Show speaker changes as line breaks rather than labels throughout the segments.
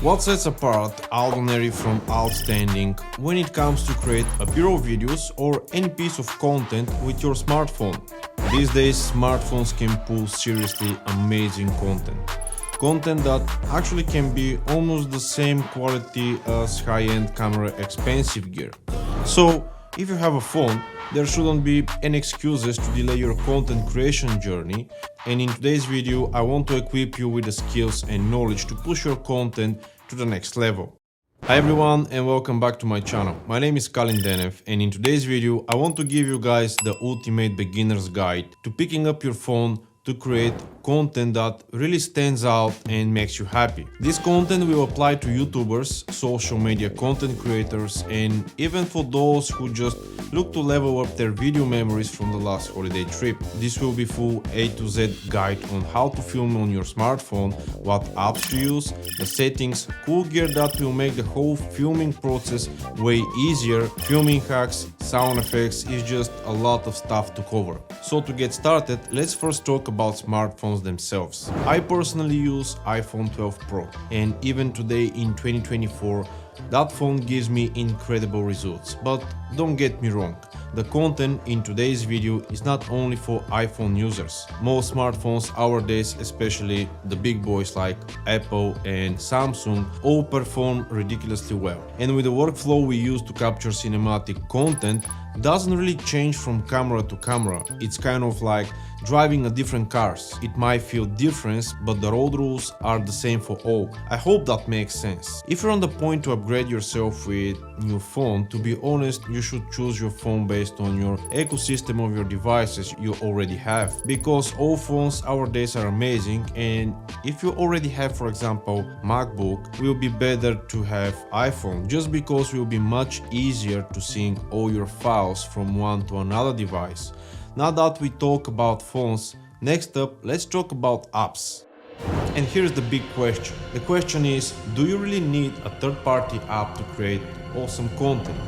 What sets apart Ordinary from Outstanding when it comes to create a bureau videos or any piece of content with your smartphone? These days, smartphones can pull seriously amazing content. Content that actually can be almost the same quality as high-end camera expensive gear. So, if you have a phone, there shouldn't be any excuses to delay your content creation journey, and in today's video I want to equip you with the skills and knowledge to push your content to the next level. Hi everyone and welcome back to my channel. My name is Kalin Denev, and in today's video I want to give you guys the ultimate beginner's guide to picking up your phone to create content that really stands out and makes you happy. This content will apply to YouTubers, social media content creators, and even for those who just look to level up their video memories from the last holiday trip. This will be full A to Z guide on how to film on your smartphone, what apps to use, the settings, cool gear that will make the whole filming process way easier, filming hacks, sound effects. Is just a lot of stuff to cover. So to get started, let's first talk about smartphones themselves. I personally use iPhone 12 Pro, and even today in 2024, that phone gives me incredible results. But don't get me wrong, the content in today's video is not only for iPhone users. Most smartphones nowadays, especially the big boys like Apple and Samsung, all perform ridiculously well. And with the workflow we use to capture cinematic content, doesn't really change from camera to camera. It's kind of like driving a different cars. It might feel different, but the road rules are the same for all. I hope that makes sense. If you're on the point to upgrade yourself with new phone, to be honest, you should choose your phone based on your ecosystem of your devices you already have, because all phones nowadays are amazing. And if you already have, for example, MacBook, will be better to have iPhone, just because it will be much easier to sync all your files from one to another device. Now that we talk about phones, next up let's talk about apps. And here's the big question. The question is, do you really need a third-party app to create awesome content?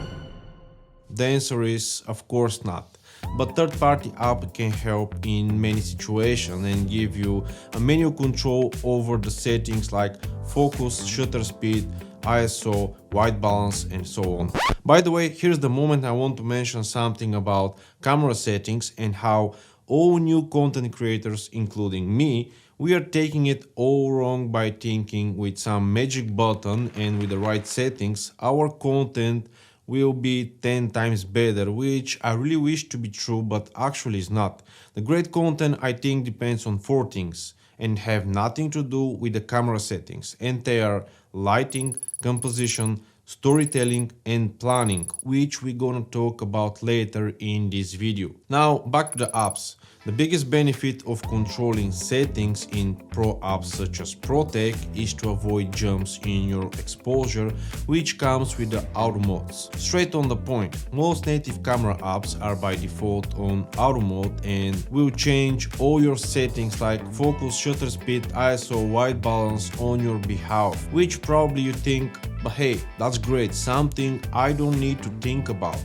The answer is, of course not. But third-party app can help in many situations and give you a menu control over the settings like focus, shutter speed, ISO, white balance, and so on. By the way, here's the moment I want to mention something about camera settings and how all new content creators, including me, we are taking it all wrong by thinking with some magic button and with the right settings our content will be 10 times better, which I really wish to be true, but actually is not. The great content, I think, depends on four things and have nothing to do with the camera settings, and they are lighting, composition, storytelling, and planning, which we're gonna talk about later in this video. Now back to the apps. The biggest benefit of controlling settings in pro apps such as ProTech is to avoid jumps in your exposure, which comes with the auto modes. Straight on the point, most native camera apps are by default on auto mode and will change all your settings like focus, shutter speed, ISO, white balance on your behalf, which probably you think, but hey, that's great, something I don't need to think about.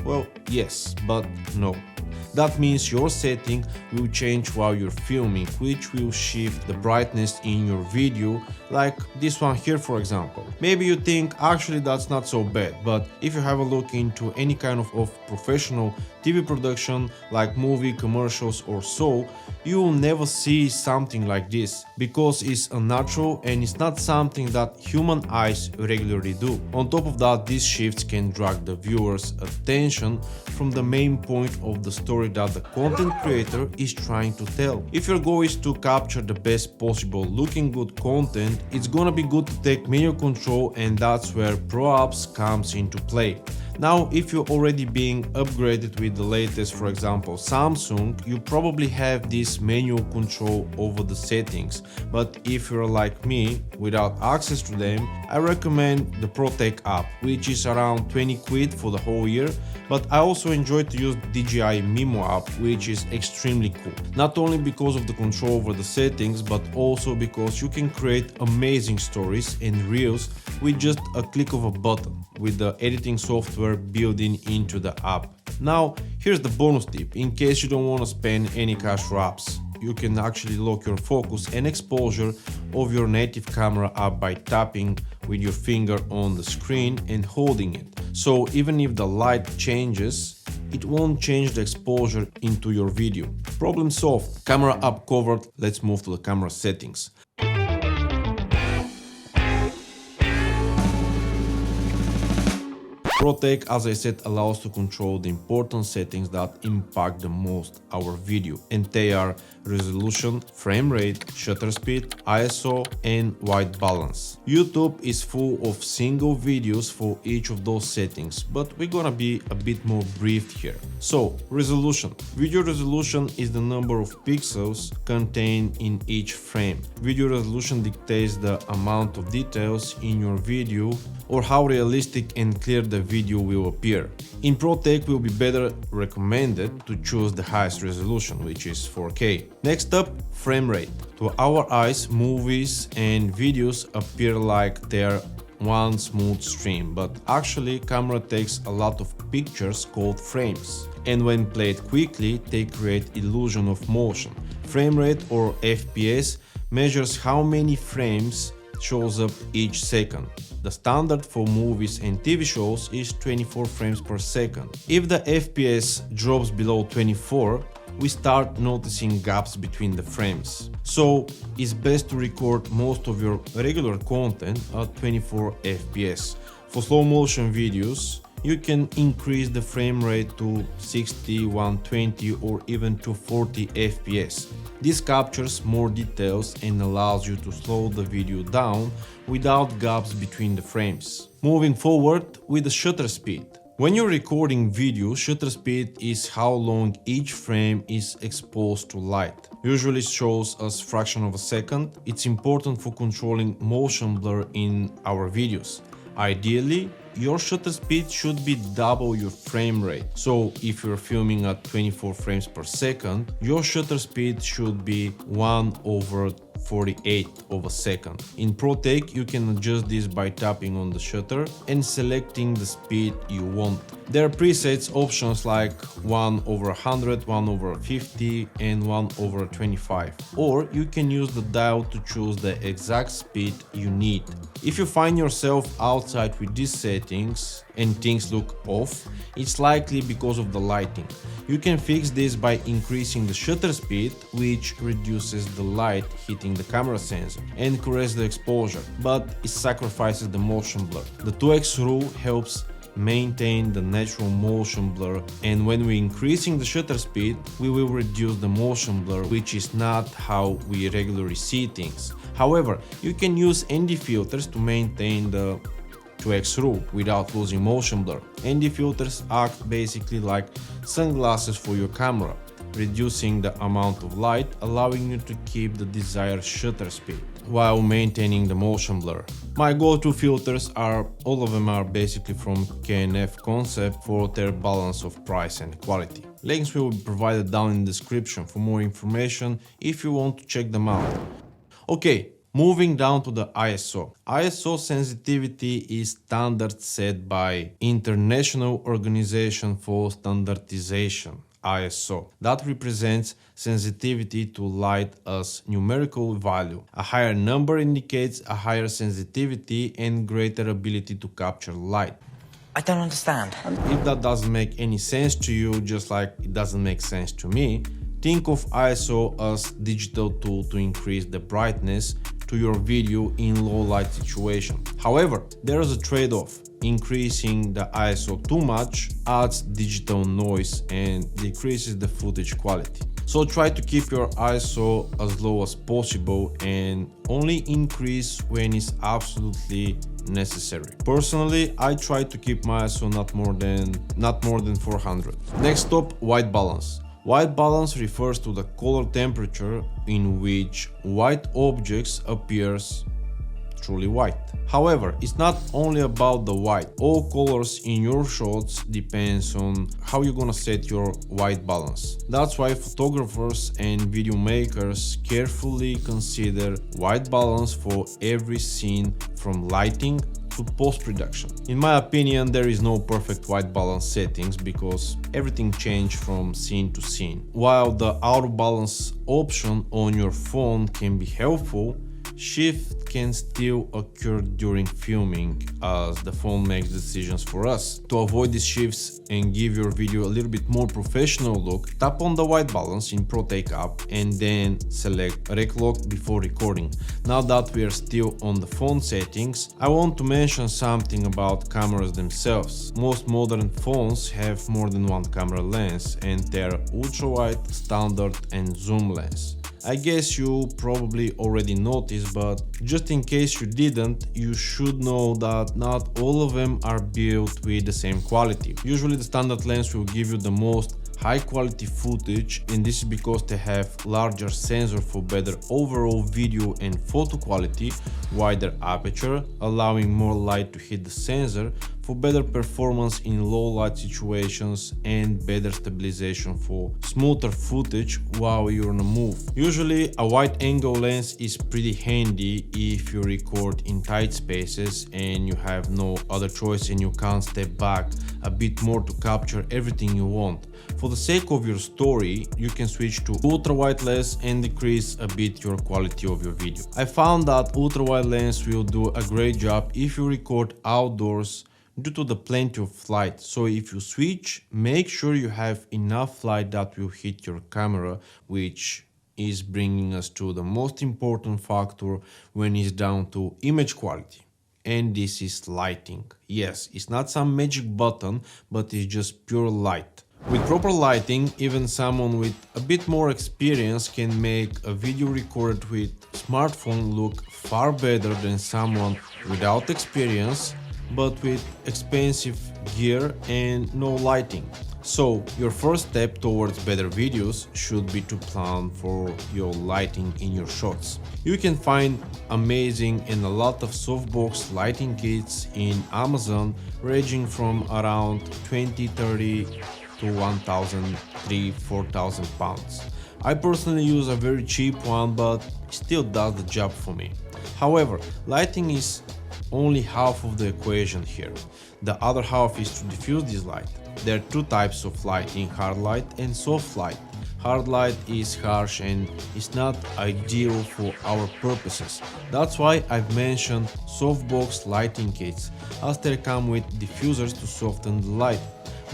Well, yes, but no. That means your setting will change while you're filming, which will shift the brightness in your video, like this one here for example. Maybe you think actually that's not so bad, but if you have a look into any kind of professional TV production like movie, commercials or so, you will never see something like this, because it's unnatural and it's not something that human eyes regularly do. On top of that, these shifts can drag the viewer's attention from the main point of the story that the content creator is trying to tell. If your goal is to capture the best possible looking good content, it's gonna be good to take menu control, and that's where Pro Apps comes into play. Now, if you're already being upgraded with the latest, for example Samsung, you probably have this menu control over the settings, but if you're like me, without access to them, I recommend the ProTech app, which is around 20 quid for the whole year, but I also enjoy to use DJI Mimo app, which is extremely cool. Not only because of the control over the settings, but also because you can create amazing stories and reels with just a click of a button, with the editing software building into the app. Now, here's the bonus tip, in case you don't want to spend any cash for apps. You can actually lock your focus and exposure of your native camera app by tapping with your finger on the screen and holding it. So even if the light changes, it won't change the exposure into your video. Problem solved. Camera up covered. Let's move to the camera settings. ProTake, as I said, allows to control the important settings that impact the most our video, and they are resolution, frame rate, shutter speed, ISO, and white balance. YouTube is full of single videos for each of those settings, but we're gonna be a bit more brief here. So, resolution. Video resolution is the number of pixels contained in each frame. Video resolution dictates the amount of details in your video or how realistic and clear the video will appear. In ProTake, will be better recommended to choose the highest resolution, which is 4K. Next up, frame rate. To our eyes, movies and videos appear like they're one smooth stream, but actually camera takes a lot of pictures called frames, and when played quickly, they create illusion of motion. Frame rate, or FPS, measures how many frames shows up each second. The standard for movies and TV shows is 24 frames per second. If the FPS drops below 24, we start noticing gaps between the frames. So it's best to record most of your regular content at 24 FPS. For slow motion videos, you can increase the frame rate to 60, 120 or even to 40 FPS. This captures more details and allows you to slow the video down without gaps between the frames. Moving forward with the shutter speed. When you're recording video, shutter speed is how long each frame is exposed to light. Usually shows as fraction of a second. It's important for controlling motion blur in our videos. Ideally, your shutter speed should be double your frame rate. So if you're filming at 24 frames per second, your shutter speed should be 1/48 of a second. In ProTake, you can adjust this by tapping on the shutter and selecting the speed you want. There are presets options like 1/100, 1/50 and 1/25. Or you can use the dial to choose the exact speed you need. If you find yourself outside with these settings and things look off, it's likely because of the lighting. You can fix this by increasing the shutter speed, which reduces the light hitting the camera sensor and corrects the exposure, but it sacrifices the motion blur. The 2x rule helps maintain the natural motion blur, and when we're increasing the shutter speed, we will reduce the motion blur, which is not how we regularly see things. However, you can use ND filters to maintain the 2x rule without losing motion blur. ND filters act basically like sunglasses for your camera, reducing the amount of light, allowing you to keep the desired shutter speed while maintaining the motion blur. My go-to filters are, all of them are basically from KNF Concept for their balance of price and quality. Links will be provided down in the description for more information if you want to check them out. Okay, moving down to the ISO. ISO sensitivity is standard set by International Organization for Standardization, ISO, that represents sensitivity to light as numerical value. A higher number indicates a higher sensitivity and greater ability to capture light.
I don't understand.
If that doesn't make any sense to you, just like it doesn't make sense to me, think of ISO as digital tool to increase the brightness to your video in low light situation. However, there is a trade-off. Increasing the ISO too much adds digital noise and decreases the footage quality. So try to keep your ISO as low as possible and only increase when it's absolutely necessary. Personally, I try to keep my ISO not more than 400. Next up, white balance. White balance refers to the color temperature in which white objects appears truly white. However, it's not only about the white. All colors in your shots depends on how you're gonna set your white balance. That's why photographers and video makers carefully consider white balance for every scene, from lighting to post-production. In my opinion, there is no perfect white balance settings because everything changes from scene to scene. While the auto balance option on your phone can be helpful, Shift can still occur during filming as the phone makes decisions for us. To avoid these shifts and give your video a little bit more professional look, tap on the white balance in ProTake app and then select Rec Lock before recording. Now that we are still on the phone settings, I want to mention something about cameras themselves. Most modern phones have more than one camera lens, and they're ultra-wide, standard and zoom lens. I guess you probably already noticed, but just in case you didn't, you should know that not all of them are built with the same quality. Usually the standard lens will give you the most high quality footage, and this is because they have larger sensor for better overall video and photo quality, wider aperture allowing more light to hit the sensor for better performance in low light situations, and better stabilization for smoother footage while you're on a move. Usually a wide angle lens is pretty handy if you record in tight spaces and you have no other choice and you can't step back a bit more to capture everything you want. For the sake of your story, you can switch to ultra wide lens and decrease a bit your quality of your video. I found that ultra wide lens will do a great job if you record outdoors due to the plenty of light. So if you switch, make sure you have enough light that will hit your camera, which is bringing us to the most important factor when it's down to image quality. And this is lighting. Yes, it's not some magic button, but it's just pure light. With proper lighting, even someone with a bit more experience can make a video recorded with smartphone look far better than someone without experience but with expensive gear and no lighting. So your first step towards better videos should be to plan for your lighting in your shots. You can find amazing and a lot of softbox lighting kits in Amazon, ranging from around 20-30 to 1,000-4,000 pounds. I personally use a very cheap one, but still does the job for me. However, lighting is only half of the equation here. The other half is to diffuse this light. There are two types of lighting: hard light and soft light. Hard light is harsh and is not ideal for our purposes. That's why I've mentioned softbox lighting kits, as they come with diffusers to soften the light.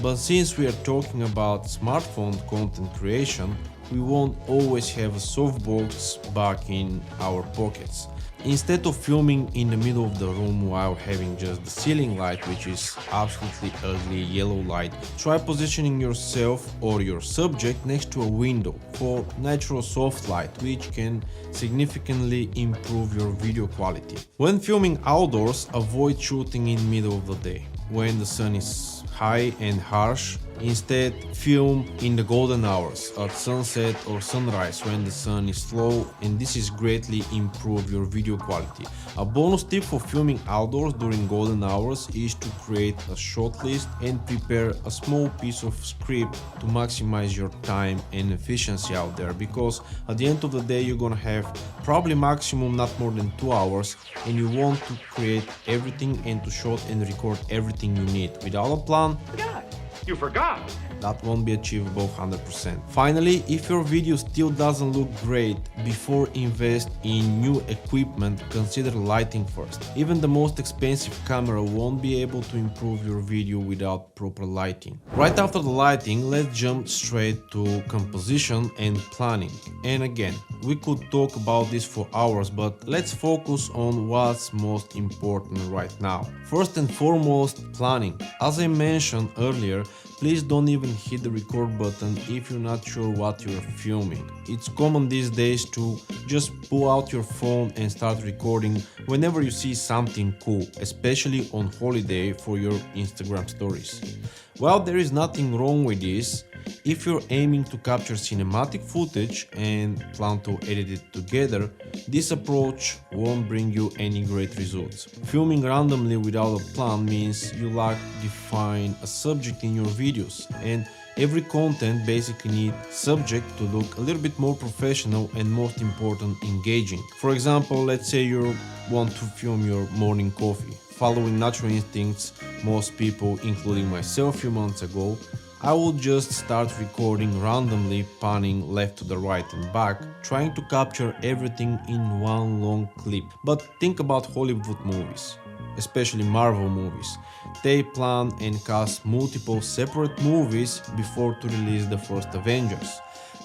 But since we are talking about smartphone content creation, we won't always have a softbox back in our pockets. Instead of filming in the middle of the room while having just the ceiling light, which is absolutely ugly yellow light, try positioning yourself or your subject next to a window for natural soft light, which can significantly improve your video quality. When filming outdoors, avoid shooting in the middle of the day when the sun is high and harsh. Instead, film in the golden hours at sunset or sunrise when the sun is low, and this is greatly improve your video quality. A bonus tip for filming outdoors during golden hours is to create a shot list and prepare a small piece of script to maximize your time and efficiency out there, because at the end of the day you're gonna have probably maximum not more than 2 hours, and you want to create everything and to shoot and record everything you need. Without a plan,
you forgot!
That won't be achievable 100%. Finally, if your video still doesn't look great, before invest in new equipment, consider lighting first. Even the most expensive camera won't be able to improve your video without proper lighting. Right after the lighting, let's jump straight to composition and planning. And again, we could talk about this for hours, but let's focus on what's most important right now. First and foremost, planning. As I mentioned earlier, please don't even hit the record button if you're not sure what you're filming. It's common these days to just pull out your phone and start recording whenever you see something cool, especially on holiday for your Instagram stories. Well, there is nothing wrong with this if you're aiming to capture cinematic footage and plan to edit it together. This approach won't bring you any great results. Filming randomly without a plan means you lack define a subject in your videos, and every content basically needs subject to look a little bit more professional and, most important, engaging. For example, let's say you want to film your morning coffee. Following natural instincts, most people, including myself a few months ago, I will just start recording randomly, panning left to the right and back, trying to capture everything in one long clip. But think about Hollywood movies, especially Marvel movies. They plan and cast multiple separate movies before to release the first Avengers.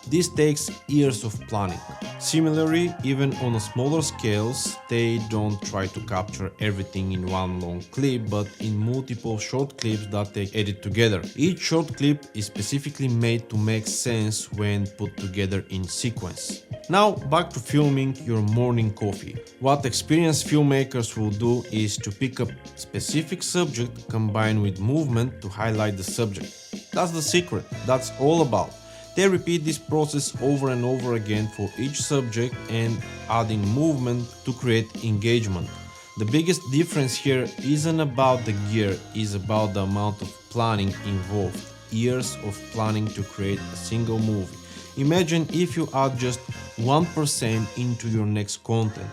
This takes years of planning. Similarly, even on a smaller scales, they don't try to capture everything in one long clip, but in multiple short clips that they edit together. Each short clip is specifically made to make sense when put together in sequence. Now back to filming your morning coffee. What experienced filmmakers will do is to pick up specific subject combined with movement to highlight the subject. That's the secret, that's all about. They repeat this process over and over again for each subject and adding movement to create engagement. The biggest difference here isn't about the gear, it's about the amount of planning involved. Years of planning to create a single movie. Imagine if you add just 1% into your next content.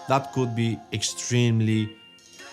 That could be extremely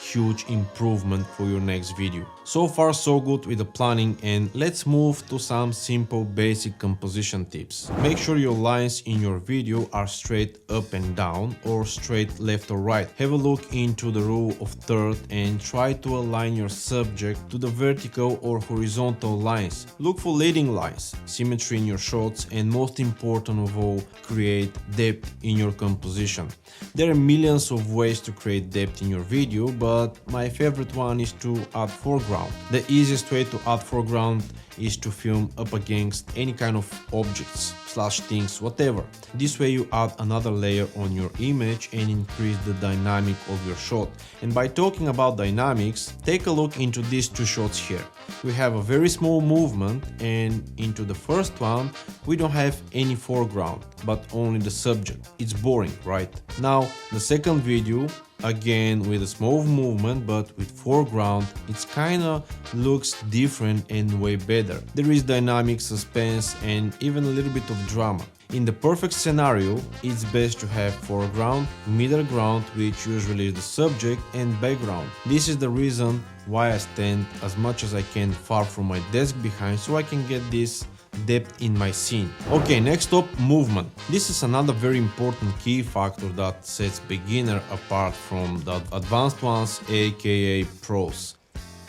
huge improvement for your next video. So far so good with the planning, and let's move to some simple basic composition tips. Make sure your lines in your video are straight up and down or straight left or right. Have a look into the rule of third and try to align your subject to the vertical or horizontal lines. Look for leading lines, symmetry in your shots, and most important of all, create depth in your composition. There are millions of ways to create depth in your video, but my favorite one is to add foreground. The easiest way to add foreground is to film up against any kind of objects, things, whatever. This way you add another layer on your image and increase the dynamic of your shot. And by talking about dynamics, take a look into these two shots here. We have a very small movement, and into the first one we don't have any foreground, but only the subject. It's boring, right? Now the second video, again with a small movement but with foreground, it's kinda looks different and way better. There is dynamic, suspense, and even a little bit of drama. In the perfect scenario, it's best to have foreground, middle ground, which usually is the subject, and background. This is the reason why I stand as much as I can far from my desk behind, so I can get this depth in my scene. Okay, next up, movement. This is another very important key factor that sets beginner apart from the advanced ones, aka pros.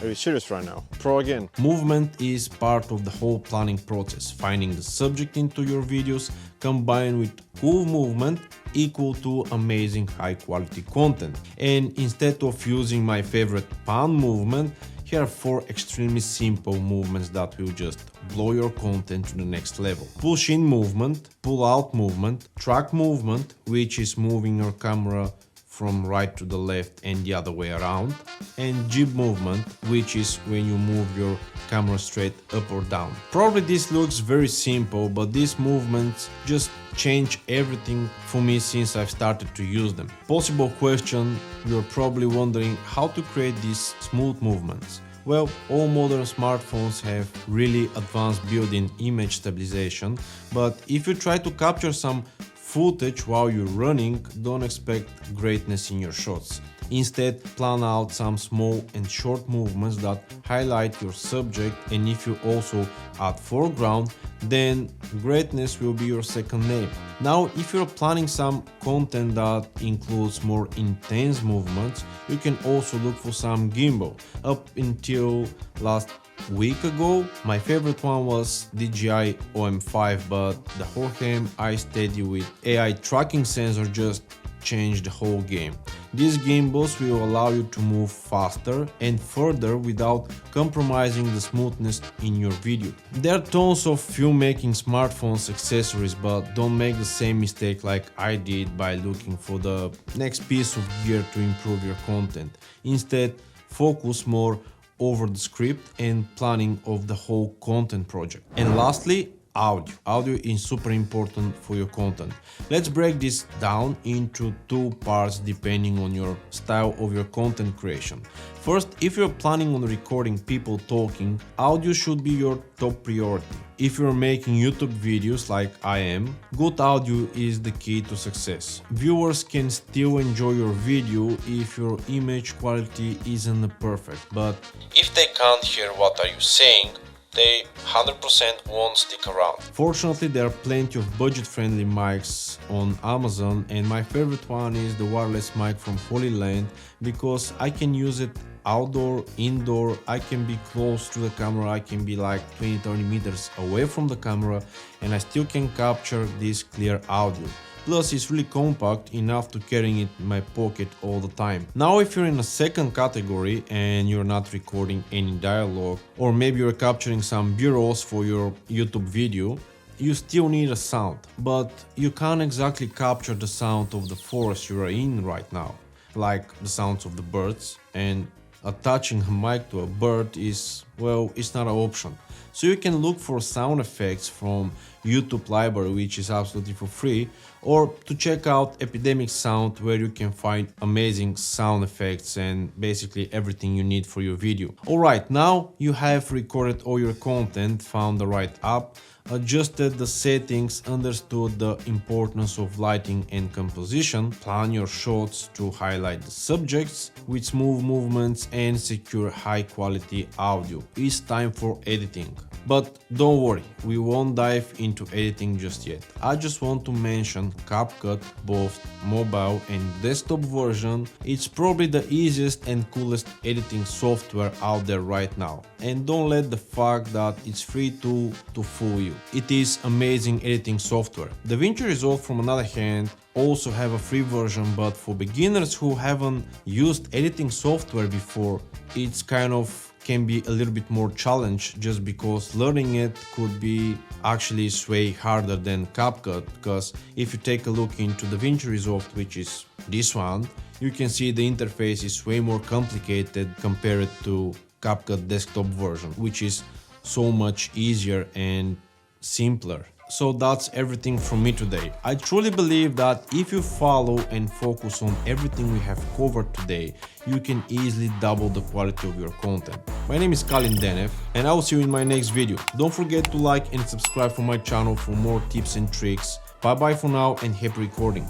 Are you serious right now? Pro again.
Movement is part of the whole planning process. Finding the subject into your videos combined with cool movement equal to amazing high quality content. And instead of using my favorite pan movement, here are 4 extremely simple movements that will just blow your content to the next level. Push in movement, pull out movement, track movement, which is moving your camera from right to the left and the other way around, and jib movement, which is when you move your camera straight up or down. Probably this looks very simple, but these movements just change everything for me since I've started to use them. Possible question, you're probably wondering how to create these smooth movements. Well, all modern smartphones have really advanced built-in image stabilization, but if you try to capture some footage while you're running, don't expect greatness in your shots. Instead, plan out some small and short movements that highlight your subject, and if you also add foreground, then greatness will be your second name. Now, if you're planning some content that includes more intense movements, you can also look for some gimbal. Up until last week ago, my favorite one was DJI OM5, but the Hohem iSteady with AI tracking sensor just changed the whole game. These gimbals will allow you to move faster and further without compromising the smoothness in your video. There are tons of filmmaking smartphones accessories, but don't make the same mistake like I did by looking for the next piece of gear to improve your content. Instead, focus more over the script and planning of the whole content project. And lastly, audio. Audio is super important for your content. Let's break this down into two parts depending on your style of your content creation. First, if you're planning on recording people talking, audio should be your top priority. If you're making YouTube videos like I am, good audio is the key to success. Viewers can still enjoy your video if your image quality isn't perfect, but if they can't hear what are you saying, they 100% won't stick around. Fortunately, there are plenty of budget-friendly mics on Amazon, and my favorite one is the wireless mic from Holy Land because I can use it outdoor, indoor. I can be close to the camera, I can be like 20-30 meters away from the camera, and I still can capture this clear audio. Plus, it's really compact enough to carry it in my pocket all the time. Now, if you're in a second category and you're not recording any dialogue, or maybe you're capturing some B-rolls for your YouTube video, you still need a sound, but you can't exactly capture the sound of the forest you are in right now, like the sounds of the birds, and attaching a mic to a bird is, well, it's not an option. So you can look for sound effects from YouTube library, which is absolutely for free, or to check out Epidemic Sound, where you can find amazing sound effects and basically everything you need for your video. Alright, now you have recorded all your content, found the right app, adjusted the settings, understood the importance of lighting and composition, plan your shots to highlight the subjects with smooth movements and secure high quality audio. It's time for editing. But don't worry, we won't dive into editing just yet. I just want to mention CapCut, both mobile and desktop version. It's probably the easiest and coolest editing software out there right now. And don't let the fact that it's free to fool you. It is amazing editing software. DaVinci Resolve, from another hand, also have a free version, but for beginners who haven't used editing software before, it's kind of can be a little bit more challenge, just because learning it could be actually way harder than CapCut, because if you take a look into DaVinci Resolve, which is this one, you can see the interface is way more complicated compared to CapCut desktop version, which is so much easier and simpler. So that's everything from me today. I truly believe that if you follow and focus on everything we have covered today, you can easily double the quality of your content. My name is Kalin Denev, and I will see you in my next video. Don't forget to like and subscribe for my channel for more tips and tricks. Bye bye for now and happy recording.